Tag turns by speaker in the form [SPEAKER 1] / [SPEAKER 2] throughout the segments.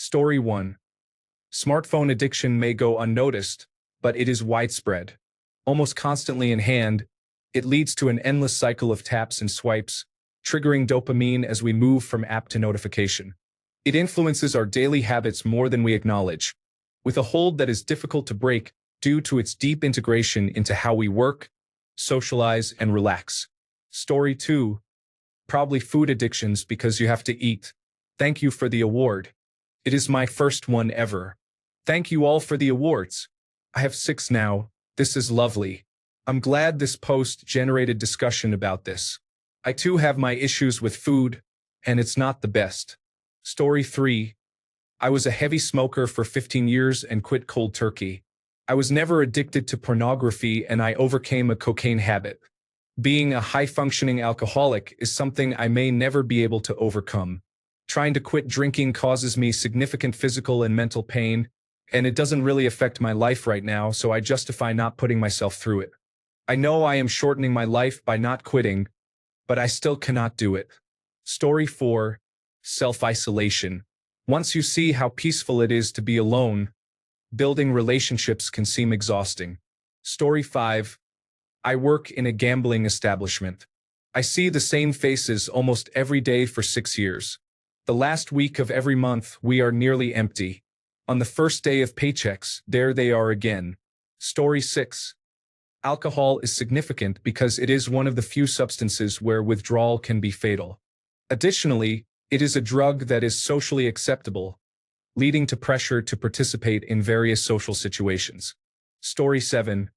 [SPEAKER 1] Story 1. Smartphone addiction may go unnoticed, but it is widespread. Almost constantly in hand, it leads to an endless cycle of taps and swipes, triggering dopamine as we move from app to notification. It influences our daily habits more than we acknowledge, with a hold that is difficult to break due to its deep integration into how we work, socialize, and relax. Story 2. Probably food addictions because you have to eat. Thank you for the award. It is my first one ever. Thank you all for the awards. I have 6 now. This is lovely. I'm glad this post generated discussion about this. I too have my issues with food, and it's not the best. Story 3. I was a heavy smoker for 15 years and quit cold turkey. I was never addicted to pornography and I overcame a cocaine habit. Being a high-functioning alcoholic is something I may never be able to overcome. Trying to quit drinking causes me significant physical and mental pain, and it doesn't really affect my life right now, so I justify not putting myself through it. I know I am shortening my life by not quitting, but I still cannot do it. Story 4. Self-isolation. Once you see how peaceful it is to be alone, building relationships can seem exhausting. Story 5. I work in a gambling establishment. I see the same faces almost every day for 6 years. The last week of every month, we are nearly empty. On the first day of paychecks, there they are again. Story 6. Alcohol is significant because it is one of the few substances where withdrawal can be fatal. Additionally, it is a drug that is socially acceptable, leading to pressure to participate in various social situations. Story 7.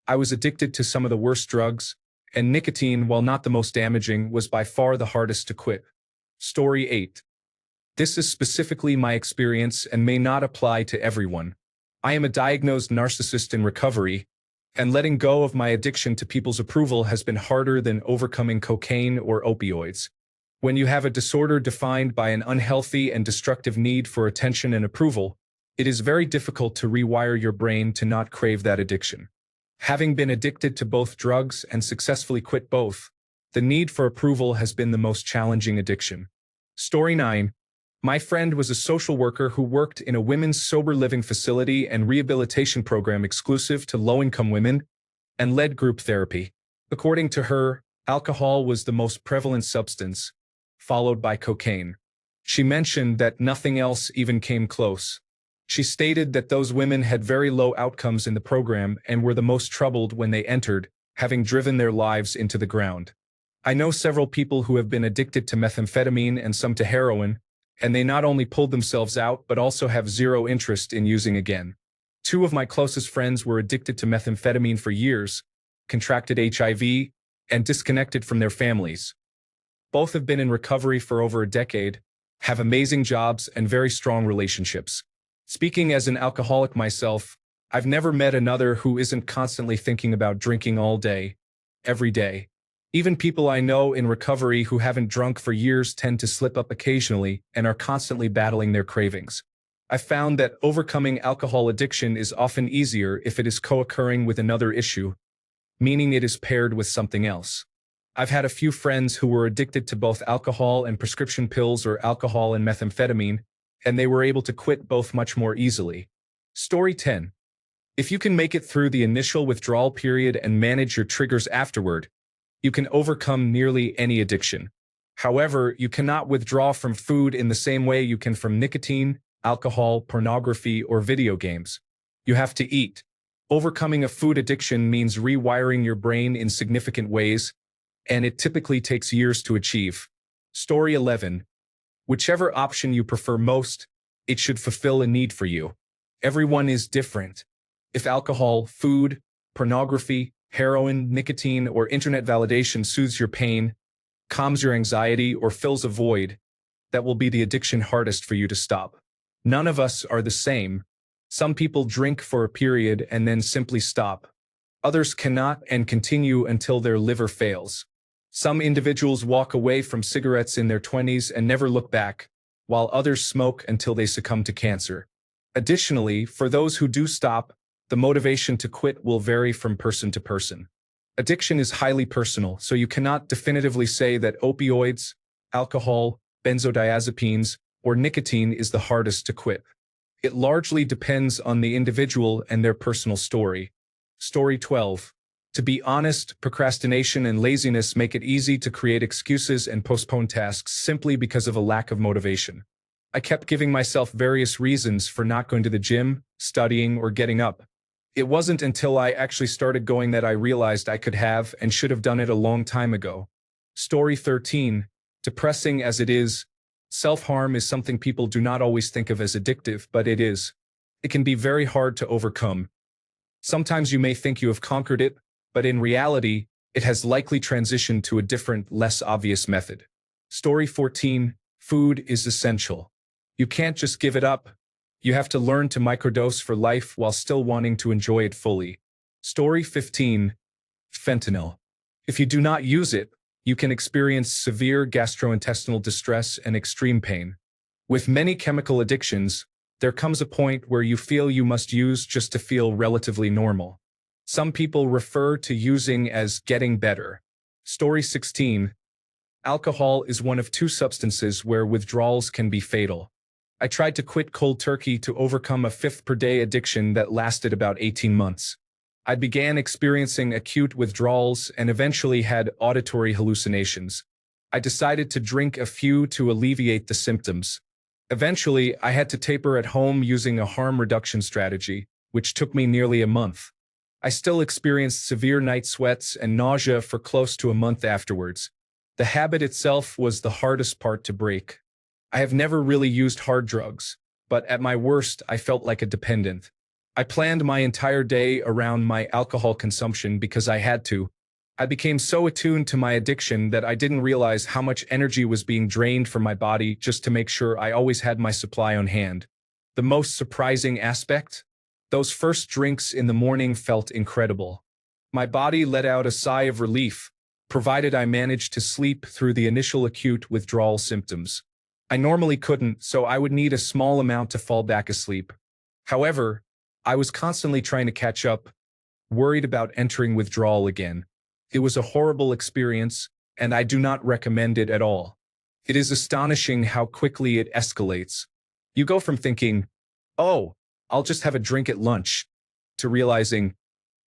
[SPEAKER 1] I was addicted to some of the worst drugs, and nicotine, while not the most damaging, was by far the hardest to quit. Story 8. This is specifically my experience and may not apply to everyone. I am a diagnosed narcissist in recovery, and letting go of my addiction to people's approval has been harder than overcoming cocaine or opioids. When you have a disorder defined by an unhealthy and destructive need for attention and approval, it is very difficult to rewire your brain to not crave that addiction. Having been addicted to both drugs and successfully quit both, the need for approval has been the most challenging addiction. Story 9. My friend was a social worker who worked in a women's sober living facility and rehabilitation program exclusive to low-income women and led group therapy. According to her, alcohol was the most prevalent substance, followed by cocaine. She mentioned that nothing else even came close. She stated that those women had very low outcomes in the program and were the most troubled when they entered, having driven their lives into the ground. I know several people who have been addicted to methamphetamine and some to heroin, and they not only pulled themselves out but also have zero interest in using again. 2 of my closest friends were addicted to methamphetamine for years, contracted HIV, and disconnected from their families. Both have been in recovery for over a decade, have amazing jobs and very strong relationships. Speaking as an alcoholic myself, I've never met another who isn't constantly thinking about drinking all day, every day. Even people I know in recovery who haven't drunk for years tend to slip up occasionally and are constantly battling their cravings. I've found that overcoming alcohol addiction is often easier if it is co-occurring with another issue, meaning it is paired with something else. I've had a few friends who were addicted to both alcohol and prescription pills or alcohol and methamphetamine, and they were able to quit both much more easily. Story 10. If you can make it through the initial withdrawal period and manage your triggers afterward, you can overcome nearly any addiction. However, you cannot withdraw from food in the same way you can from nicotine, alcohol, pornography, or video games. You have to eat. Overcoming a food addiction means rewiring your brain in significant ways, and it typically takes years to achieve. Story 11. Whichever option you prefer most, it should fulfill a need for you. Everyone is different. If alcohol, food, pornography, heroin, nicotine, or internet validation soothes your pain, calms your anxiety, or fills a void, that will be the addiction hardest for you to stop. None of us are the same. Some people drink for a period and then simply stop. Others cannot and continue until their liver fails. Some individuals walk away from cigarettes in their 20s and never look back, while others smoke until they succumb to cancer. Additionally, for those who do stop, the motivation to quit will vary from person to person. Addiction is highly personal, so you cannot definitively say that opioids, alcohol, benzodiazepines, or nicotine is the hardest to quit? It largely depends on the individual and their personal story. Story 12. To be honest, procrastination and laziness make it easy to create excuses and postpone tasks simply because of a lack of motivation. I kept giving myself various reasons for not going to the gym, studying, or getting up. It wasn't until I actually started going that I realized I could have and should have done it a long time ago. Story 13. Depressing as it is, self-harm is something people do not always think of as addictive, but it is. It can be very hard to overcome. Sometimes you may think you have conquered it, but in reality, it has likely transitioned to a different, less obvious method. Story 14. Food is essential. You can't just give it up. You have to learn to microdose for life while still wanting to enjoy it fully. Story 15. Fentanyl. If you do not use it, you can experience severe gastrointestinal distress and extreme pain. With many chemical addictions, there comes a point where you feel you must use just to feel relatively normal. Some people refer to using as getting better. Story 16. Alcohol is one of two substances where withdrawals can be fatal. I tried to quit cold turkey to overcome a fifth-per-day addiction that lasted about 18 months. I began experiencing acute withdrawals and eventually had auditory hallucinations. I decided to drink a few to alleviate the symptoms. Eventually, I had to taper at home using a harm reduction strategy, which took me nearly a month. I still experienced severe night sweats and nausea for close to a month afterwards. The habit itself was the hardest part to break. I have never really used hard drugs, but at my worst, I felt like a dependent. I planned my entire day around my alcohol consumption because I had to. I became so attuned to my addiction that I didn't realize how much energy was being drained from my body just to make sure I always had my supply on hand. The most surprising aspect? Those first drinks in the morning felt incredible. My body let out a sigh of relief, provided I managed to sleep through the initial acute withdrawal symptoms. I normally couldn't, so I would need a small amount to fall back asleep. However, I was constantly trying to catch up, worried about entering withdrawal again. It was a horrible experience, and I do not recommend it at all. It is astonishing how quickly it escalates. You go from thinking, oh, I'll just have a drink at lunch, to realizing,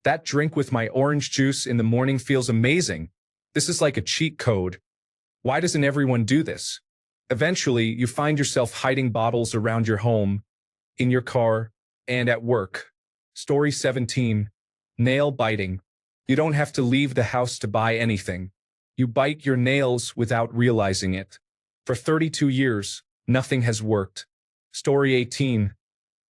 [SPEAKER 1] that drink with my orange juice in the morning feels amazing. This is like a cheat code. Why doesn't everyone do this? Eventually, you find yourself hiding bottles around your home, in your car, and at work. Story 17. Nail biting. You don't have to leave the house to buy anything. You bite your nails without realizing it. For 32 years, nothing has worked. Story 18.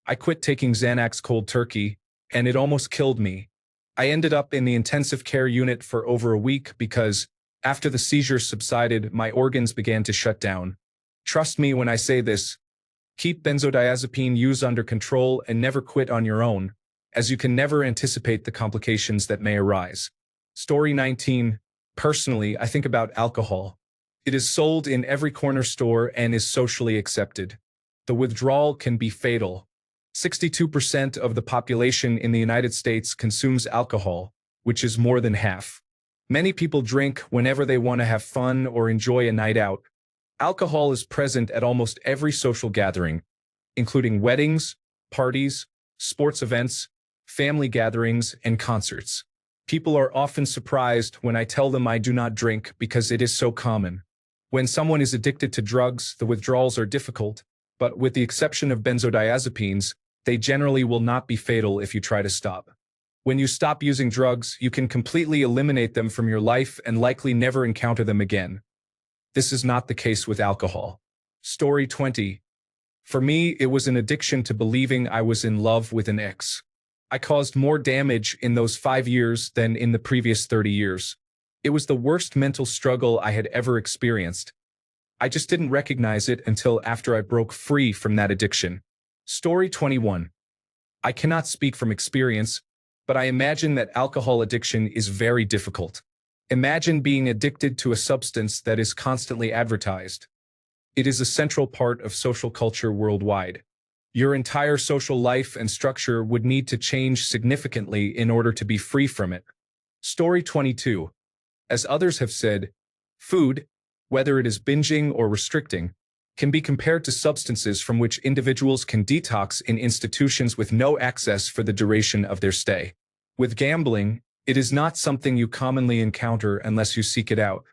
[SPEAKER 1] I quit taking Xanax cold turkey, and it almost killed me. I ended up in the intensive care unit for over a week because, after the seizures subsided, my organs began to shut down. Trust me when I say this. Keep benzodiazepine use under control and never quit on your own, as you can never anticipate the complications that may arise. Story 19. Personally, I think about alcohol. It is sold in every corner store and is socially accepted. The withdrawal can be fatal. 62% of the population in the United States consumes alcohol, which is more than half. Many people drink whenever they want to have fun or enjoy a night out. Alcohol is present at almost every social gathering, including weddings, parties, sports events, family gatherings, and concerts. People are often surprised when I tell them I do not drink because it is so common. When someone is addicted to drugs, the withdrawals are difficult, but with the exception of benzodiazepines, they generally will not be fatal if you try to stop. When you stop using drugs, you can completely eliminate them from your life and likely never encounter them again. This is not the case with alcohol. Story 20. For me, it was an addiction to believing I was in love with an ex. I caused more damage in those 5 years than in the previous 30 years. It was the worst mental struggle I had ever experienced. I just didn't recognize it until after I broke free from that addiction. Story 21. I cannot speak from experience, but I imagine that alcohol addiction is very difficult. Imagine being addicted to a substance that is constantly advertised. It is a central part of social culture worldwide. Your entire social life and structure would need to change significantly in order to be free from it. Story 22. As others have said, food, whether it is binging or restricting, can be compared to substances from which individuals can detox in institutions with no access for the duration of their stay. With gambling, it is not something you commonly encounter unless you seek it out.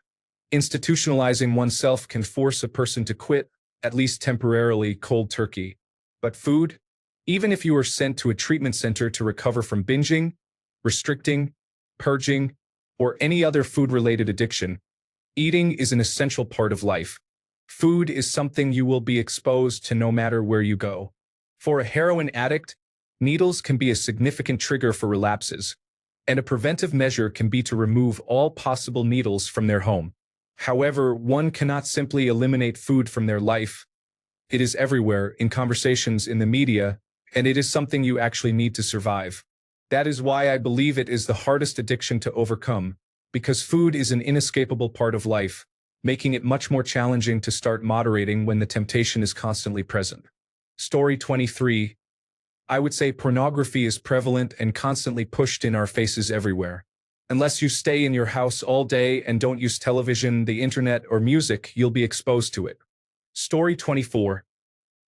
[SPEAKER 1] Institutionalizing oneself can force a person to quit, at least temporarily, cold turkey. But food, even if you are sent to a treatment center to recover from binging, restricting, purging, or any other food-related addiction, eating is an essential part of life. Food is something you will be exposed to no matter where you go. For a heroin addict, needles can be a significant trigger for relapses, and a preventive measure can be to remove all possible needles from their home. However, one cannot simply eliminate food from their life. It is everywhere, in conversations, in the media, and it is something you actually need to survive. That is why I believe it is the hardest addiction to overcome, because food is an inescapable part of life, making it much more challenging to start moderating when the temptation is constantly present. Story 23. I would say pornography is prevalent and constantly pushed in our faces everywhere. Unless you stay in your house all day and don't use television, the internet, or music, you'll be exposed to it. Story 24.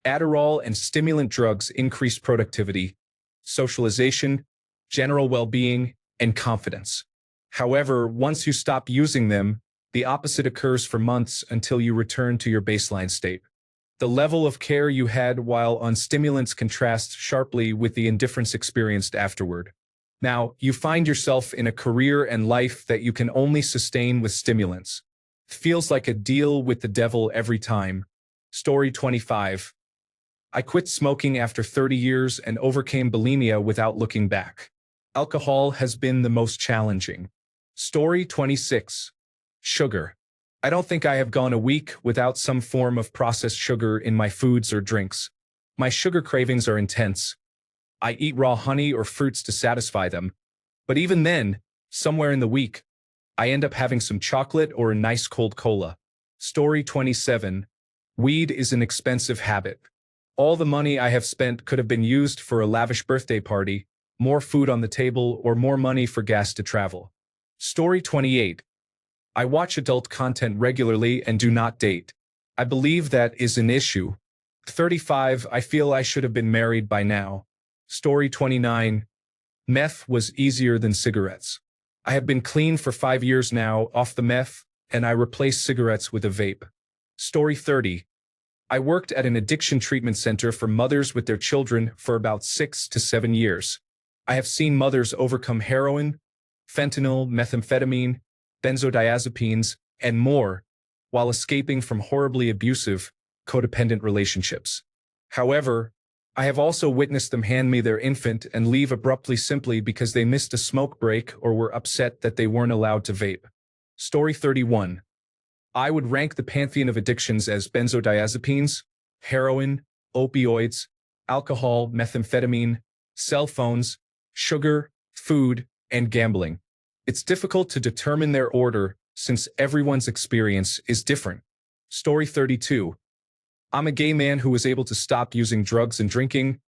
[SPEAKER 1] Adderall and stimulant drugs increase productivity, socialization, general well-being, and confidence. However, once you stop using them, the opposite occurs for months until you return to your baseline state. The level of care you had while on stimulants contrasts sharply with the indifference experienced afterward. Now, you find yourself in a career and life that you can only sustain with stimulants. It feels like a deal with the devil every time. Story 25. I quit smoking after 30 years and overcame bulimia without looking back. Alcohol has been the most challenging. Story 26. Sugar. I don't think I have gone a week without some form of processed sugar in my foods or drinks. My sugar cravings are intense. I eat raw honey or fruits to satisfy them. But even then, somewhere in the week, I end up having some chocolate or a nice cold cola. Story 27. Weed is an expensive habit. All the money I have spent could have been used for a lavish birthday party, more food on the table, or more money for gas to travel. Story 28. I watch adult content regularly and do not date. I believe that is an issue. 35. I feel I should have been married by now. Story 29. Meth was easier than cigarettes. I have been clean for 5 years now, off the meth, and I replaced cigarettes with a vape. Story 30. I worked at an addiction treatment center for mothers with their children for about 6 to 7 years. I have seen mothers overcome heroin, fentanyl, methamphetamine, benzodiazepines, and more, while escaping from horribly abusive, codependent relationships. However, I have also witnessed them hand me their infant and leave abruptly simply because they missed a smoke break or were upset that they weren't allowed to vape. Story 31. I would rank the pantheon of addictions as benzodiazepines, heroin, opioids, alcohol, methamphetamine, cell phones, sugar, food, and gambling. It's difficult to determine their order since everyone's experience is different. Story 32. I'm a gay man who was able to stop using drugs and drinking,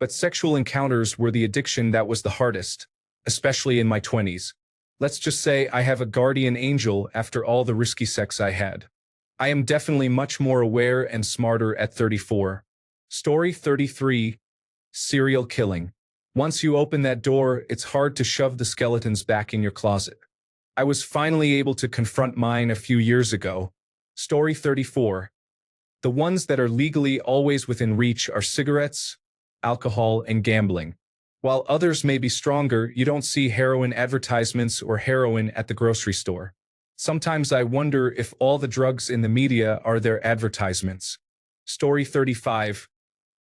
[SPEAKER 1] but sexual encounters were the addiction that was the hardest, especially in my 20s. Let's just say I have a guardian angel after all the risky sex I had. I am definitely much more aware and smarter at 34. Story 33. Serial killing. Once you open that door, it's hard to shove the skeletons back in your closet. I was finally able to confront mine a few years ago. Story 34. The ones that are legally always within reach are cigarettes, alcohol, and gambling. While others may be stronger, you don't see heroin advertisements or heroin at the grocery store. Sometimes I wonder if all the drugs in the media are their advertisements. Story 35.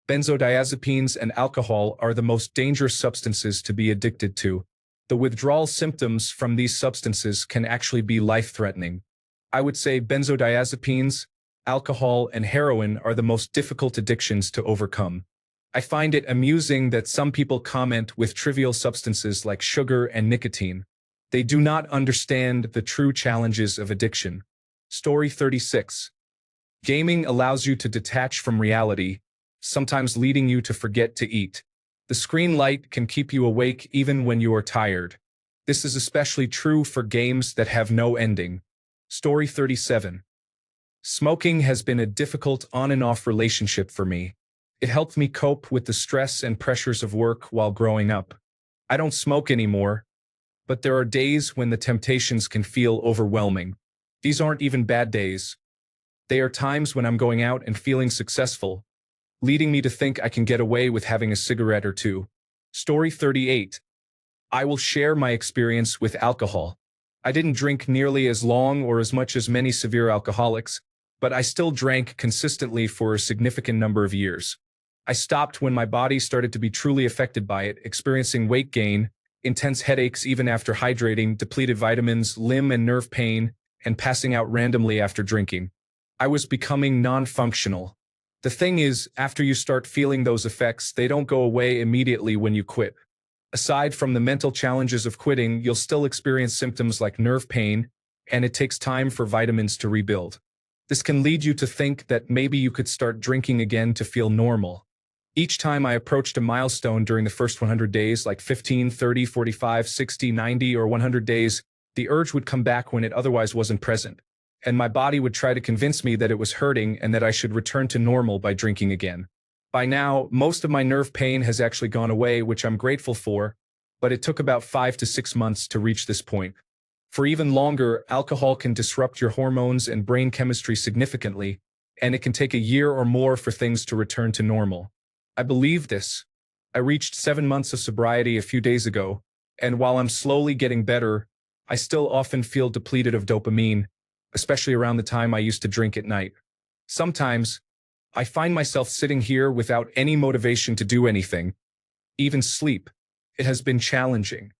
[SPEAKER 1] Benzodiazepines and alcohol are the most dangerous substances to be addicted to. The withdrawal symptoms from these substances can actually be life-threatening. I would say benzodiazepines, alcohol, and heroin are the most difficult addictions to overcome. I find it amusing that some people comment with trivial substances like sugar and nicotine. They do not understand the true challenges of addiction. Story 36. Gaming allows you to detach from reality, sometimes leading you to forget to eat. The screen light can keep you awake even when you are tired. This is especially true for games that have no ending. Story 37. Smoking has been a difficult on and off relationship for me. It helped me cope with the stress and pressures of work while growing up. I don't smoke anymore, but there are days when the temptations can feel overwhelming. These aren't even bad days. They are times when I'm going out and feeling successful, leading me to think I can get away with having a cigarette or two. Story 38. I will share my experience with alcohol. I didn't drink nearly as long or as much as many severe alcoholics, but I still drank consistently for a significant number of years. I stopped when my body started to be truly affected by it, experiencing weight gain, intense headaches even after hydrating, depleted vitamins, limb and nerve pain, and passing out randomly after drinking. I was becoming non-functional. The thing is, after you start feeling those effects, they don't go away immediately when you quit. Aside from the mental challenges of quitting, you'll still experience symptoms like nerve pain, and it takes time for vitamins to rebuild. This can lead you to think that maybe you could start drinking again to feel normal. Each time I approached a milestone during the first 100 days, like 15, 30, 45, 60, 90, or 100 days, the urge would come back when it otherwise wasn't present, and my body would try to convince me that it was hurting and that I should return to normal by drinking again. By now, most of my nerve pain has actually gone away, which I'm grateful for, but it took about 5 to 6 months to reach this point. For even longer, alcohol can disrupt your hormones and brain chemistry significantly, and it can take a year or more for things to return to normal. I believe this. I reached 7 months of sobriety a few days ago, and while I'm slowly getting better, I still often feel depleted of dopamine, especially around the time I used to drink at night. Sometimes, I find myself sitting here without any motivation to do anything, even sleep. It has been challenging.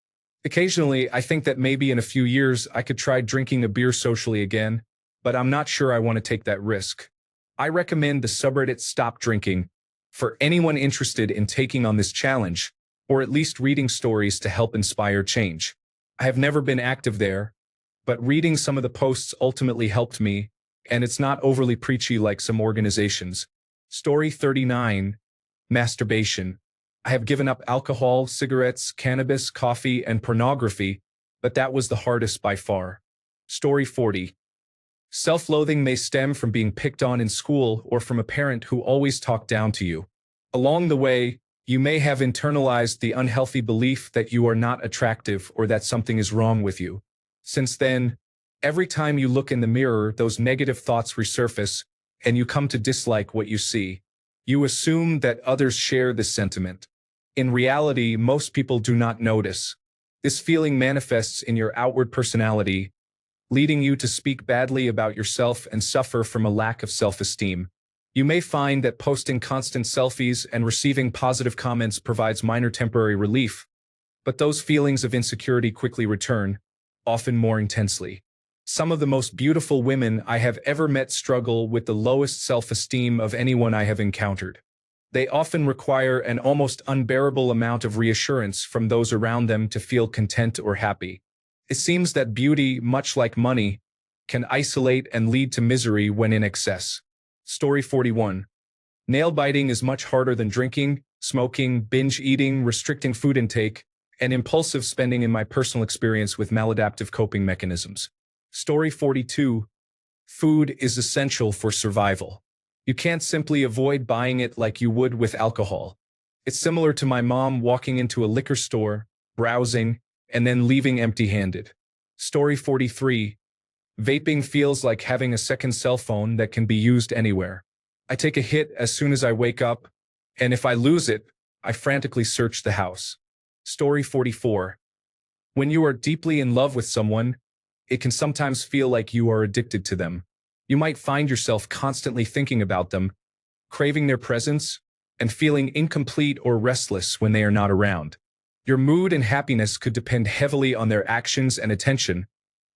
[SPEAKER 1] Occasionally, I think that maybe in a few years I could try drinking a beer socially again, but I'm not sure I want to take that risk. I recommend the subreddit Stop Drinking for anyone interested in taking on this challenge, or at least reading stories to help inspire change. I have never been active there, but reading some of the posts ultimately helped me, and it's not overly preachy like some organizations. Story 39. Masturbation. I have given up alcohol, cigarettes, cannabis, coffee, and pornography, but that was the hardest by far. Story 40. Self-loathing may stem from being picked on in school or from a parent who always talked down to you. Along the way, you may have internalized the unhealthy belief that you are not attractive or that something is wrong with you. Since then, every time you look in the mirror, those negative thoughts resurface, and you come to dislike what you see. You assume that others share this sentiment. In reality, most people do not notice. This feeling manifests in your outward personality, leading you to speak badly about yourself and suffer from a lack of self-esteem. You may find that posting constant selfies and receiving positive comments provides minor temporary relief, but those feelings of insecurity quickly return, often more intensely. Some of the most beautiful women I have ever met struggle with the lowest self-esteem of anyone I have encountered. They often require an almost unbearable amount of reassurance from those around them to feel content or happy. It seems that beauty, much like money, can isolate and lead to misery when in excess. Story 41. Nail biting is much harder than drinking, smoking, binge eating, restricting food intake, and impulsive spending in my personal experience with maladaptive coping mechanisms. Story 42. Food is essential for survival. You can't simply avoid buying it like you would with alcohol. It's similar to my mom walking into a liquor store, browsing, and then leaving empty-handed. Story 43. Vaping feels like having a second cell phone that can be used anywhere. I take a hit as soon as I wake up, and if I lose it, I frantically search the house. Story 44. When you are deeply in love with someone, it can sometimes feel like you are addicted to them. You might find yourself constantly thinking about them, craving their presence, and feeling incomplete or restless when they are not around. Your mood and happiness could depend heavily on their actions and attention,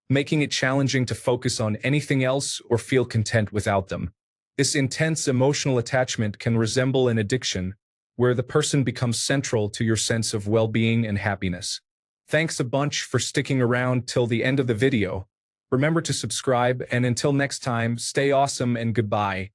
[SPEAKER 1] making it challenging to focus on anything else or feel content without them. This intense emotional attachment can resemble an addiction, where the person becomes central to your sense of well-being and happiness. Thanks a bunch for sticking around till the end of the video. Remember to subscribe, and until next time, stay awesome and goodbye.